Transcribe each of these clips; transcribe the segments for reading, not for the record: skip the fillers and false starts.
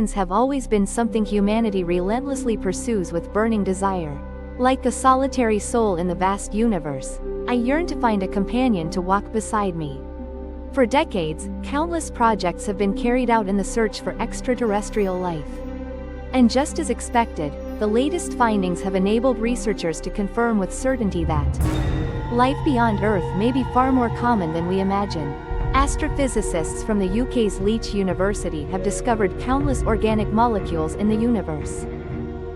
Aliens have always been something humanity relentlessly pursues with burning desire. Like a solitary soul in the vast universe, I yearn to find a companion to walk beside me. For decades, countless projects have been carried out in the search for extraterrestrial life. And just as expected, the latest findings have enabled researchers to confirm with certainty that life beyond Earth may be far more common than we imagine. Astrophysicists from the UK's Leeds University have discovered countless organic molecules in the universe.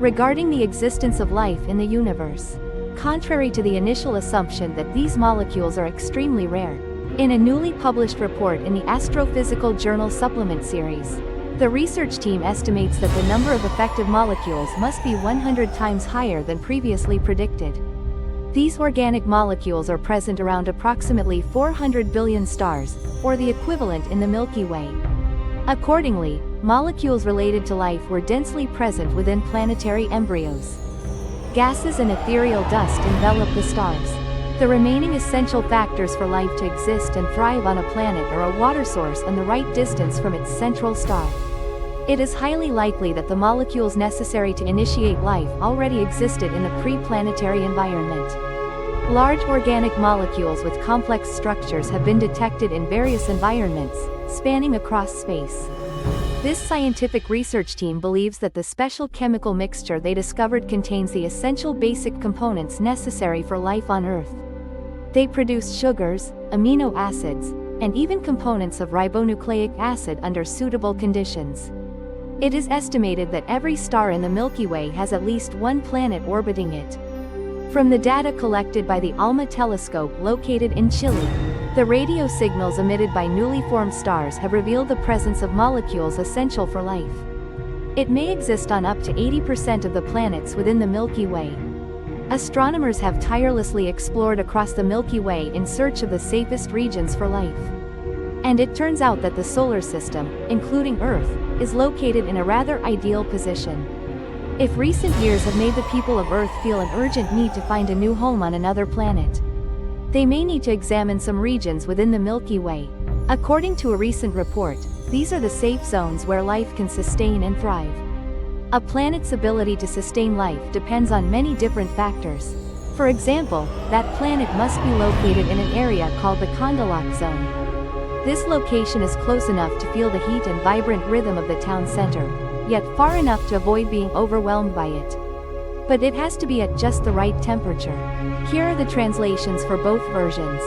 Regarding the existence of life in the universe, contrary to the initial assumption that these molecules are extremely rare, in a newly published report in the Astrophysical Journal Supplement series, the research team estimates that the number of effective molecules must be 100 times higher than previously predicted. These organic molecules are present around approximately 400 billion stars, or the equivalent in the Milky Way. Accordingly, molecules related to life were densely present within planetary embryos. Gases and ethereal dust envelop the stars. The remaining essential factors for life to exist and thrive on a planet are a water source and the right distance from its central star. It is highly likely that the molecules necessary to initiate life already existed in the pre-planetary environment. Large organic molecules with complex structures have been detected in various environments, spanning across space. This scientific research team believes that the special chemical mixture they discovered contains the essential basic components necessary for life on Earth. They produce sugars, amino acids, and even components of ribonucleic acid under suitable conditions. It is estimated that every star in the Milky Way has at least one planet orbiting it. From the data collected by the ALMA telescope located in Chile, the radio signals emitted by newly formed stars have revealed the presence of molecules essential for life. It may exist on up to 80% of the planets within the Milky Way. Astronomers have tirelessly explored across the Milky Way in search of the safest regions for life. And it turns out that the solar system, including Earth, is located in a rather ideal position. If recent years have made the people of Earth feel an urgent need to find a new home on another planet, they may need to examine some regions within the Milky Way. According to a recent report, these are the safe zones where life can sustain and thrive. A planet's ability to sustain life depends on many different factors. For example, that planet must be located in an area called the Condalak zone. This location is close enough to feel the heat and vibrant rhythm of the town center, yet far enough to avoid being overwhelmed by it. But it has to be at just the right temperature. Here are the translations for both versions.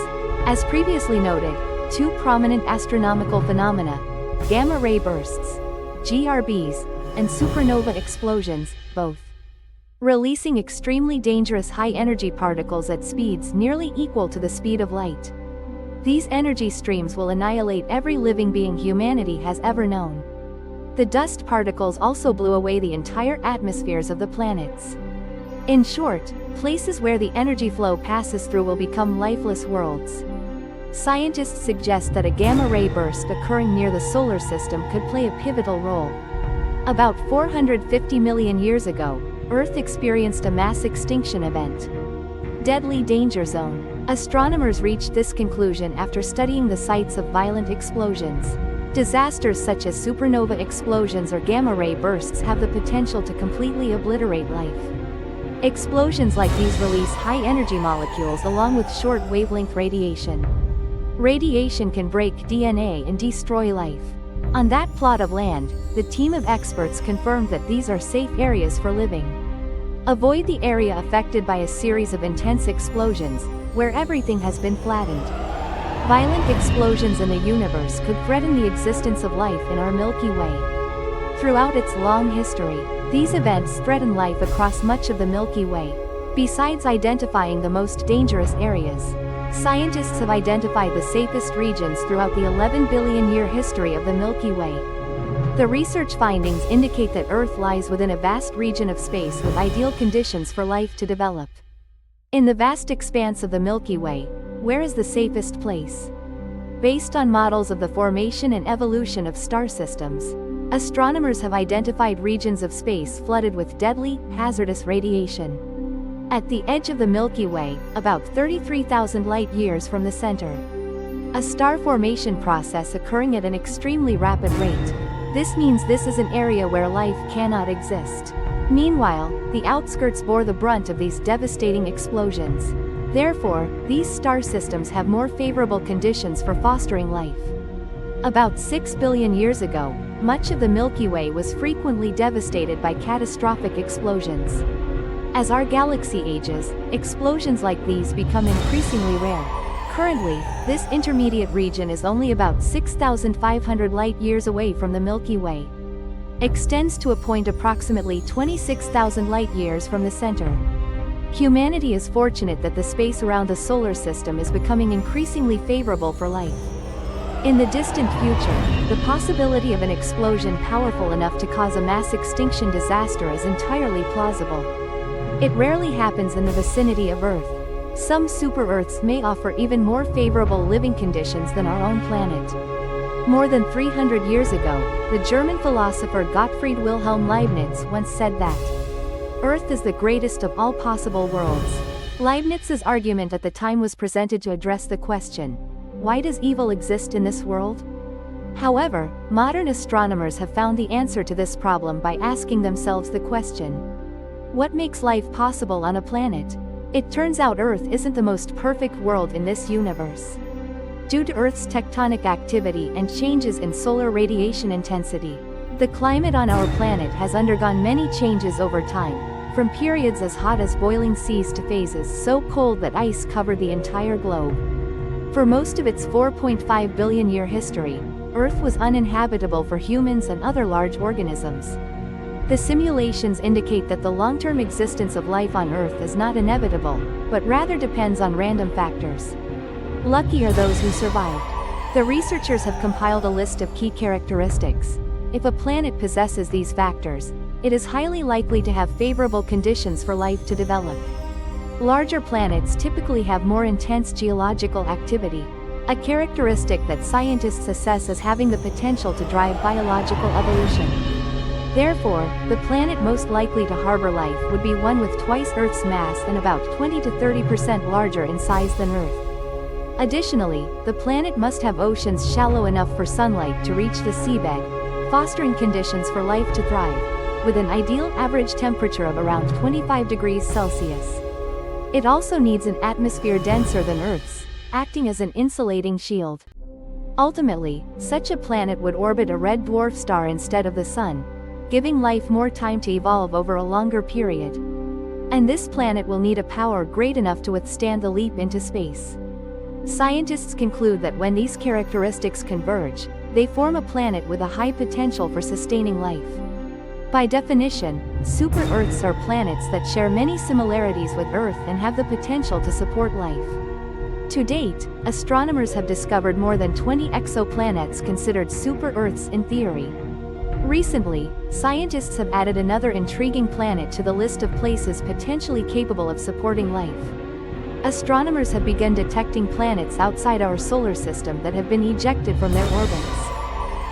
As previously noted, two prominent astronomical phenomena, gamma-ray bursts, GRBs, and supernova explosions, both releasing extremely dangerous high-energy particles at speeds nearly equal to the speed of light. These energy streams will annihilate every living being humanity has ever known. The dust particles also blew away the entire atmospheres of the planets. In short, places where the energy flow passes through will become lifeless worlds. Scientists suggest that a gamma-ray burst occurring near the solar system could play a pivotal role. About 450 million years ago, Earth experienced a mass extinction event. Deadly danger zone. Astronomers reached this conclusion after studying the sites of violent explosions. Disasters such as supernova explosions or gamma-ray bursts have the potential to completely obliterate life. Explosions like these release high-energy molecules along with short-wavelength radiation. Radiation can break DNA and destroy life. On that plot of land, the team of experts confirmed that these are safe areas for living. Avoid the area affected by a series of intense explosions, where everything has been flattened. Violent explosions in the universe could threaten the existence of life in our Milky Way. Throughout its long history, these events threaten life across much of the Milky Way. Besides identifying the most dangerous areas, scientists have identified the safest regions throughout the 11 billion year history of the Milky Way. The research findings indicate that Earth lies within a vast region of space with ideal conditions for life to develop. In the vast expanse of the Milky Way, where is the safest place? Based on models of the formation and evolution of star systems, astronomers have identified regions of space flooded with deadly, hazardous radiation. At the edge of the Milky Way, about 33,000 light-years from the center, a star formation process occurring at an extremely rapid rate. This means this is an area where life cannot exist. Meanwhile, the outskirts bore the brunt of these devastating explosions. Therefore, these star systems have more favorable conditions for fostering life. About 6 billion years ago, much of the Milky Way was frequently devastated by catastrophic explosions. As our galaxy ages, explosions like these become increasingly rare. Currently, this intermediate region is only about 6,500 light-years away from the Milky Way. Extends to a point approximately 26,000 light-years from the center. Humanity is fortunate that the space around the solar system is becoming increasingly favorable for life. In the distant future, the possibility of an explosion powerful enough to cause a mass extinction disaster is entirely plausible. It rarely happens in the vicinity of Earth. Some super-Earths may offer even more favorable living conditions than our own planet. More than 300 years ago, the German philosopher Gottfried Wilhelm Leibniz once said that Earth is the greatest of all possible worlds. Leibniz's argument at the time was presented to address the question, why does evil exist in this world? However, modern astronomers have found the answer to this problem by asking themselves the question, what makes life possible on a planet? It turns out Earth isn't the most perfect world in this universe. Due to Earth's tectonic activity and changes in solar radiation intensity, the climate on our planet has undergone many changes over time, from periods as hot as boiling seas to phases so cold that ice covered the entire globe. For most of its 4.5 billion year history, Earth was uninhabitable for humans and other large organisms. The simulations indicate that the long-term existence of life on Earth is not inevitable, but rather depends on random factors. Lucky are those who survived. The researchers have compiled a list of key characteristics. If a planet possesses these factors, it is highly likely to have favorable conditions for life to develop. Larger planets typically have more intense geological activity, a characteristic that scientists assess as having the potential to drive biological evolution. Therefore, the planet most likely to harbor life would be one with twice Earth's mass and about 20 to 30% larger in size than Earth. Additionally, the planet must have oceans shallow enough for sunlight to reach the seabed, fostering conditions for life to thrive, with an ideal average temperature of around 25 degrees Celsius. It also needs an atmosphere denser than Earth's, acting as an insulating shield. Ultimately, such a planet would orbit a red dwarf star instead of the Sun, giving life more time to evolve over a longer period. And this planet will need a power great enough to withstand the leap into space. Scientists conclude that when these characteristics converge, they form a planet with a high potential for sustaining life. By definition, super-Earths are planets that share many similarities with Earth and have the potential to support life. To date, astronomers have discovered more than 20 exoplanets considered super-Earths in theory. Recently, scientists have added another intriguing planet to the list of places potentially capable of supporting life. Astronomers have begun detecting planets outside our solar system that have been ejected from their orbits.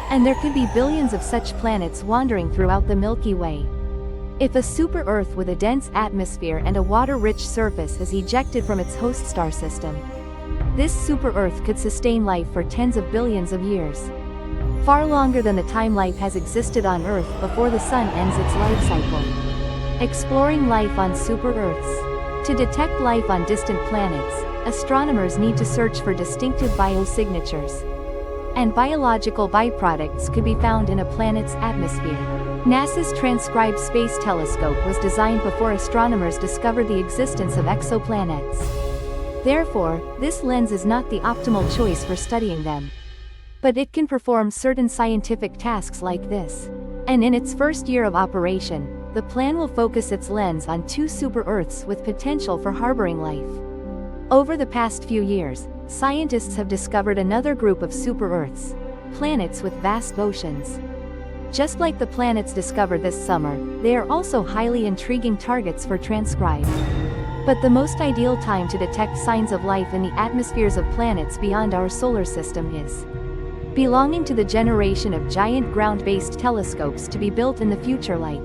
And there could be billions of such planets wandering throughout the Milky Way. If a super-Earth with a dense atmosphere and a water-rich surface is ejected from its host star system, this super-Earth could sustain life for tens of billions of years. Far longer than the time life has existed on Earth before the Sun ends its life cycle. Exploring life on super-Earths. To detect life on distant planets, astronomers need to search for distinctive biosignatures. And biological byproducts could be found in a planet's atmosphere. NASA's Transcribe Space Telescope was designed before astronomers discovered the existence of exoplanets. Therefore, this lens is not the optimal choice for studying them. But it can perform certain scientific tasks like this. And in its first year of operation, the plan will focus its lens on 2 super-Earths with potential for harboring life. Over the past few years, scientists have discovered another group of super-Earths, planets with vast oceans. Just like the planets discovered this summer, they are also highly intriguing targets for Transcribe. But the most ideal time to detect signs of life in the atmospheres of planets beyond our solar system is belonging to the generation of giant ground-based telescopes to be built in the future, like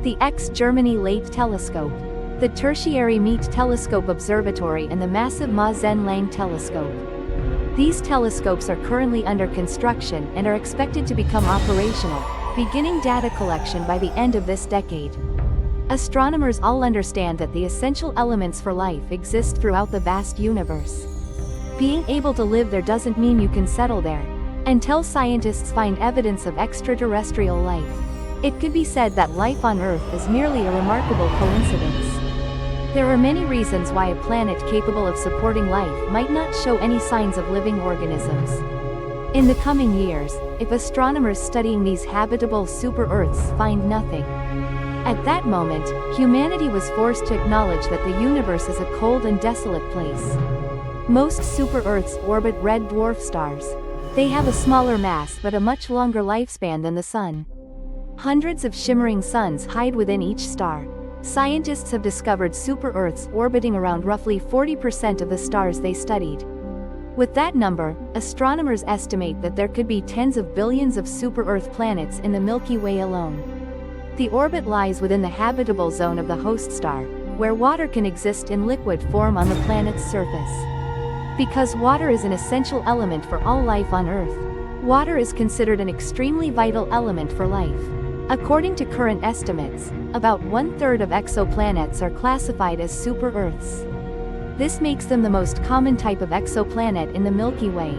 the Germany Late Telescope, the Tertiary Meet Telescope Observatory and the massive Ma Zhen Lang Telescope. These telescopes are currently under construction and are expected to become operational, beginning data collection by the end of this decade. Astronomers all understand that the essential elements for life exist throughout the vast universe. Being able to live there doesn't mean you can settle there. Until scientists find evidence of extraterrestrial life, it could be said that life on Earth is merely a remarkable coincidence. There are many reasons why a planet capable of supporting life might not show any signs of living organisms. In the coming years, if astronomers studying these habitable super-Earths find nothing, at that moment, humanity was forced to acknowledge that the universe is a cold and desolate place. Most super-Earths orbit red dwarf stars. They have a smaller mass but a much longer lifespan than the Sun. Hundreds of shimmering suns hide within each star. Scientists have discovered super-Earths orbiting around roughly 40% of the stars they studied. With that number, astronomers estimate that there could be tens of billions of super-Earth planets in the Milky Way alone. The orbit lies within the habitable zone of the host star, where water can exist in liquid form on the planet's surface. Because water is an essential element for all life on Earth, water is considered an extremely vital element for life. According to current estimates, about 1/3 of exoplanets are classified as super-Earths. This makes them the most common type of exoplanet in the Milky Way.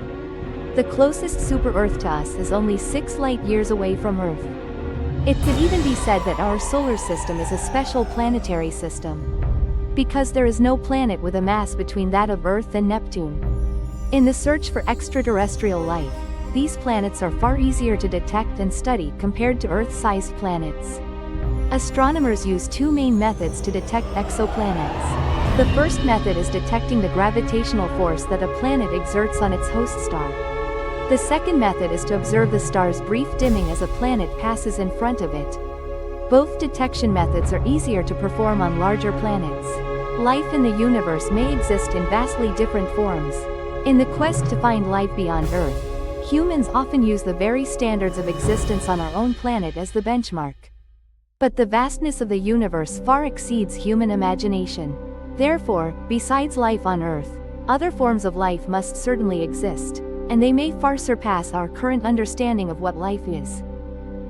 The closest super-Earth to us is only 6 light-years away from Earth. It could even be said that our solar system is a special planetary system, because there is no planet with a mass between that of Earth and Neptune. In the search for extraterrestrial life, these planets are far easier to detect and study compared to Earth-sized planets. Astronomers use two main methods to detect exoplanets. The first method is detecting the gravitational force that a planet exerts on its host star. The second method is to observe the star's brief dimming as a planet passes in front of it. Both detection methods are easier to perform on larger planets. Life in the universe may exist in vastly different forms. In the quest to find life beyond Earth, humans often use the very standards of existence on our own planet as the benchmark. But the vastness of the universe far exceeds human imagination. Therefore, besides life on Earth, other forms of life must certainly exist, and they may far surpass our current understanding of what life is.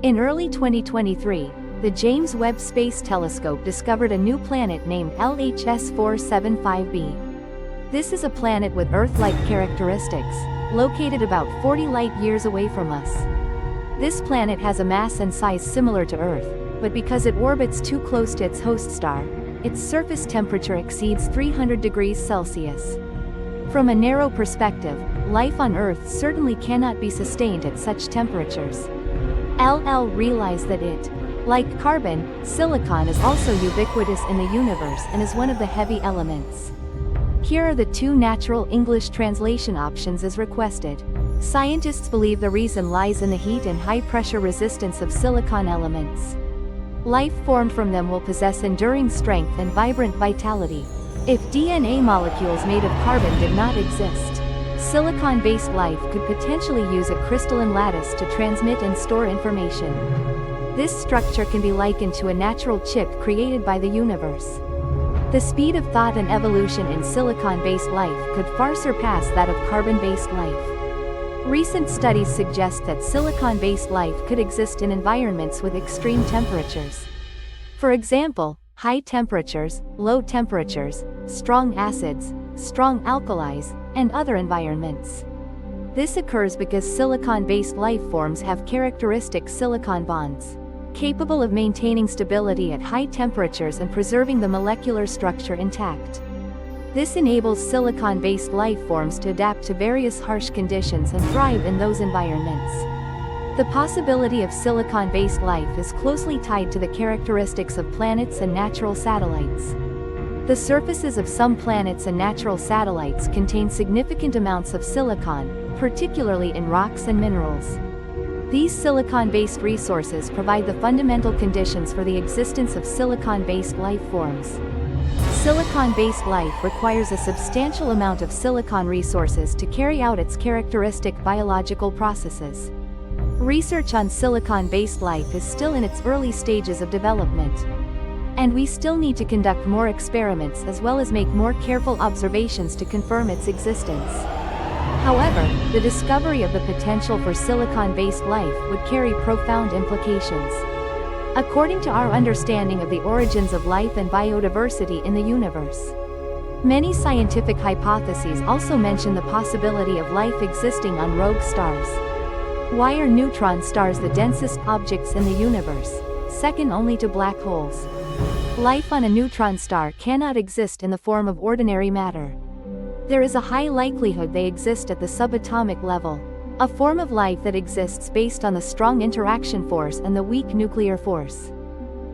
In early 2023, the James Webb Space Telescope discovered a new planet named LHS 475b. This is a planet with Earth-like characteristics, located about 40 light-years away from us. This planet has a mass and size similar to Earth, but because it orbits too close to its host star, its surface temperature exceeds 300 degrees Celsius. From a narrow perspective, life on Earth certainly cannot be sustained at such temperatures. LL realized that it, like carbon, silicon is also ubiquitous in the universe and is one of the heavy elements. Here are the two natural English translation options as requested. Scientists believe the reason lies in the heat and high-pressure resistance of silicon elements. Life formed from them will possess enduring strength and vibrant vitality. If DNA molecules made of carbon did not exist, silicon-based life could potentially use a crystalline lattice to transmit and store information. This structure can be likened to a natural chip created by the universe. The speed of thought and evolution in silicon-based life could far surpass that of carbon-based life. Recent studies suggest that silicon-based life could exist in environments with extreme temperatures. For example, high temperatures, low temperatures, strong acids, strong alkalis, and other environments. This occurs because silicon-based life forms have characteristic silicon bonds, capable of maintaining stability at high temperatures and preserving the molecular structure intact. This enables silicon-based life forms to adapt to various harsh conditions and thrive in those environments. The possibility of silicon-based life is closely tied to the characteristics of planets and natural satellites. The surfaces of some planets and natural satellites contain significant amounts of silicon, particularly in rocks and minerals. These silicon-based resources provide the fundamental conditions for the existence of silicon-based life forms. Silicon-based life requires a substantial amount of silicon resources to carry out its characteristic biological processes. Research on silicon-based life is still in its early stages of development, and we still need to conduct more experiments as well as make more careful observations to confirm its existence. However, the discovery of the potential for silicon-based life would carry profound implications. According to our understanding of the origins of life and biodiversity in the universe, many scientific hypotheses also mention the possibility of life existing on rogue stars. Why are neutron stars the densest objects in the universe, second only to black holes? Life on a neutron star cannot exist in the form of ordinary matter. There is a high likelihood they exist at the subatomic level, a form of life that exists based on the strong interaction force and the weak nuclear force.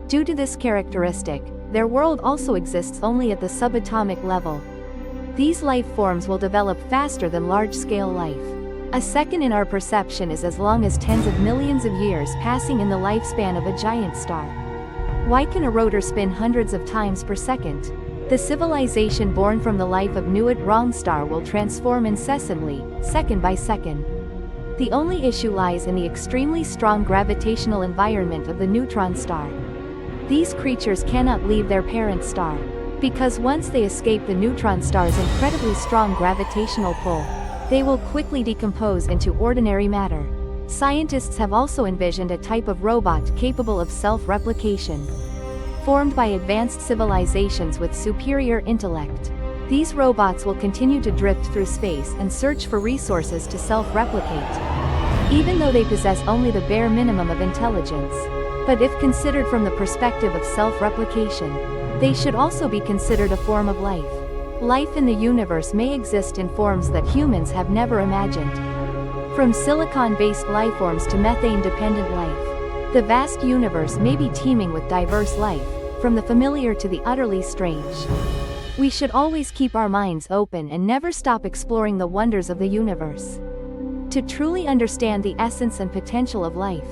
Due to this characteristic, their world also exists only at the subatomic level. These life forms will develop faster than large-scale life. A second in our perception is as long as tens of millions of years passing in the lifespan of a giant star. Why can a rotor spin hundreds of times per second? The civilization born from the life of Nuit Rong star will transform incessantly, second by second. The only issue lies in the extremely strong gravitational environment of the neutron star. These creatures cannot leave their parent star, because once they escape the neutron star's incredibly strong gravitational pull, they will quickly decompose into ordinary matter. Scientists have also envisioned a type of robot capable of self-replication, formed by advanced civilizations with superior intellect. These robots will continue to drift through space and search for resources to self-replicate, even though they possess only the bare minimum of intelligence. But if considered from the perspective of self-replication, they should also be considered a form of life. Life in the universe may exist in forms that humans have never imagined. From silicon-based lifeforms to methane-dependent life, the vast universe may be teeming with diverse life, from the familiar to the utterly strange. We should always keep our minds open and never stop exploring the wonders of the universe, to truly understand the essence and potential of life.